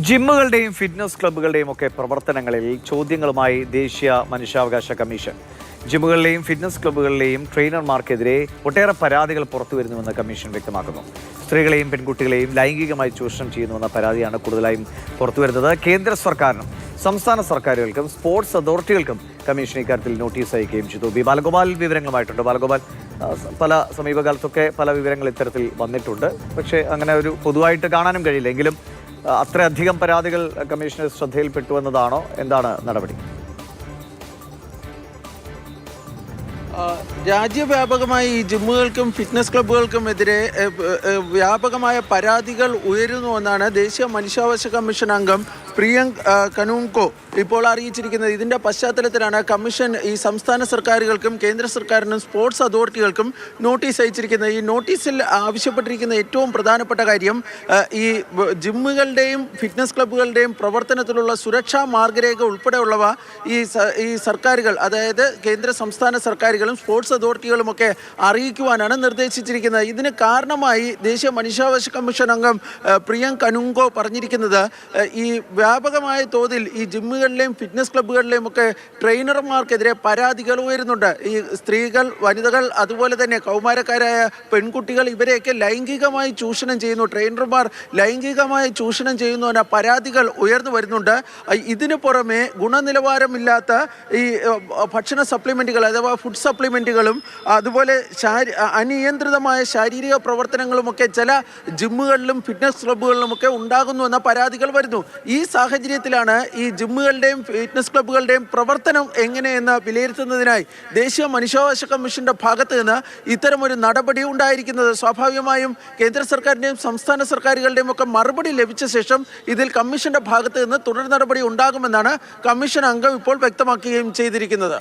ജിമ്മുകളുടെയും fitness ക്ലബ്ബുകളുടെയും ഒക്കെ പ്രവർത്തനങ്ങളിൽ ചോദ്യങ്ങളുമായി ദേശീയ മനുഷ്യാവകാശ കമ്മീഷൻ. ജിമ്മുകളിലെയും ഫിറ്റ്നസ് ക്ലബ്ബുകളിലെയും ട്രെയിനർമാർക്കെതിരെ ഒട്ടേറെ പരാതികൾ പുറത്തുവരുന്നുവെന്ന് കമ്മീഷൻ വ്യക്തമാക്കുന്നു. സ്ത്രീകളെയും പെൺകുട്ടികളെയും ലൈംഗികമായി ചൂഷണം ചെയ്യുന്നുവെന്ന പരാതിയാണ് കൂടുതലായും പുറത്തുവരുന്നത്. കേന്ദ്ര സർക്കാരിനും സംസ്ഥാന സർക്കാരുകൾക്കും സ്പോർട്സ് അതോറിറ്റികൾക്കും കമ്മീഷൻ ഇക്കാര്യത്തിൽ നോട്ടീസ് അയക്കുകയും ചെയ്തു. ബി ബാലഗോപാൽ വിവരങ്ങളുമായിട്ടുണ്ട്. ബാലഗോപാൽ, പല സമീപകാലത്തൊക്കെ പല വിവരങ്ങൾ ഇത്തരത്തിൽ വന്നിട്ടുണ്ട്. പക്ഷേ അങ്ങനെ ഒരു പൊതുവായിട്ട് കാണാനും കഴിയില്ല. എങ്കിലും അത്രയധികം പരാതികൾ കമ്മീഷണർ ശ്രദ്ധയിൽപ്പെട്ടുവെന്നതാണോ? എന്താണ് നടപടി? രാജ്യവ്യാപകമായി ഈ ജിമ്മുകൾക്കും ഫിറ്റ്നസ് ക്ലബ്ബുകൾക്കുമെതിരെ വ്യാപകമായ പരാതികൾ ഉയരുന്നുവെന്നാണ് ദേശീയ മനുഷ്യാവകാശ കമ്മീഷൻ അംഗം പ്രിയങ്ക് കനുങ്കോ ഇപ്പോൾ അറിയിച്ചിരിക്കുന്നത്. ഇതിൻ്റെ പശ്ചാത്തലത്തിലാണ് കമ്മീഷൻ ഈ സംസ്ഥാന സർക്കാരുകൾക്കും കേന്ദ്ര സർക്കാരിനും സ്പോർട്സ് അതോറിറ്റികൾക്കും നോട്ടീസ് അയച്ചിരിക്കുന്നത്. ഈ നോട്ടീസിൽ ആവശ്യപ്പെട്ടിരിക്കുന്ന ഏറ്റവും പ്രധാനപ്പെട്ട കാര്യം ഈ ജിമ്മുകളുടെയും ഫിറ്റ്നസ് ക്ലബ്ബുകളുടെയും പ്രവർത്തനത്തിലുള്ള സുരക്ഷാ മാർഗരേഖ ഉൾപ്പെടെയുള്ളവ ഈ സർക്കാരുകൾ, അതായത് കേന്ദ്ര സംസ്ഥാന സർക്കാരുകളും സ്പോർട്സ് അതോറിറ്റികളുമൊക്കെ അറിയിക്കുവാനാണ് നിർദ്ദേശിച്ചിരിക്കുന്നത്. ഇതിന് കാരണമായി ദേശീയ മനുഷ്യാവകാശ കമ്മീഷൻ അംഗം പ്രിയങ്ക് കനുങ്കോ പറഞ്ഞിരിക്കുന്നത്, ഈ വ്യാപകമായ തോതിൽ ഈ ജിമ്മുകളിലെയും ഫിറ്റ്നസ് ക്ലബ്ബുകളിലെയും ഒക്കെ ട്രെയിനർമാർക്കെതിരെ പരാതികൾ ഉയരുന്നുണ്ട്. ഈ സ്ത്രീകൾ, വനിതകൾ, അതുപോലെ തന്നെ കൗമാരക്കാരായ പെൺകുട്ടികൾ, ഇവരെയൊക്കെ ലൈംഗികമായി ചൂഷണം ചെയ്യുന്നു, ട്രെയിനർമാർ ലൈംഗികമായി ചൂഷണം ചെയ്യുന്നു എന്ന പരാതികൾ ഉയർന്നു വരുന്നുണ്ട്. ഇതിനു പുറമെ ഗുണനിലവാരമില്ലാത്ത ഈ ഭക്ഷണ സപ്ലിമെൻറ്റുകൾ അഥവാ ഫുഡ് സപ്ലിമെൻറ്റുകളും അതുപോലെ അനിയന്ത്രിതമായ ശാരീരിക പ്രവർത്തനങ്ങളുമൊക്കെ ചില ജിമ്മുകളിലും ഫിറ്റ്നസ് ക്ലബ്ബുകളിലുമൊക്കെ ഉണ്ടാകുന്നു എന്ന പരാതികൾ വരുന്നു. ഈ സാഹചര്യത്തിലാണ് ഈ ജിമ്മുകളുടെയും ഫിറ്റ്നസ് ക്ലബ്ബുകളുടെയും പ്രവർത്തനം എങ്ങനെയെന്ന് വിലയിരുത്തുന്നതിനായി ദേശീയ മനുഷ്യാവകാശ കമ്മീഷന്റെ ഭാഗത്ത് നിന്ന് ഇത്തരമൊരു നടപടി ഉണ്ടായിരിക്കുന്നത്. സ്വാഭാവികമായും കേന്ദ്ര സർക്കാരിൻ്റെയും സംസ്ഥാന സർക്കാരുകളുടെയും ഒക്കെ മറുപടി ലഭിച്ച ശേഷം ഇതിൽ കമ്മീഷന്റെ ഭാഗത്ത് നിന്ന് തുടർ നടപടി ഉണ്ടാകുമെന്നാണ് കമ്മീഷൻ അംഗം ഇപ്പോൾ വ്യക്തമാക്കുകയും ചെയ്തിരിക്കുന്നത്.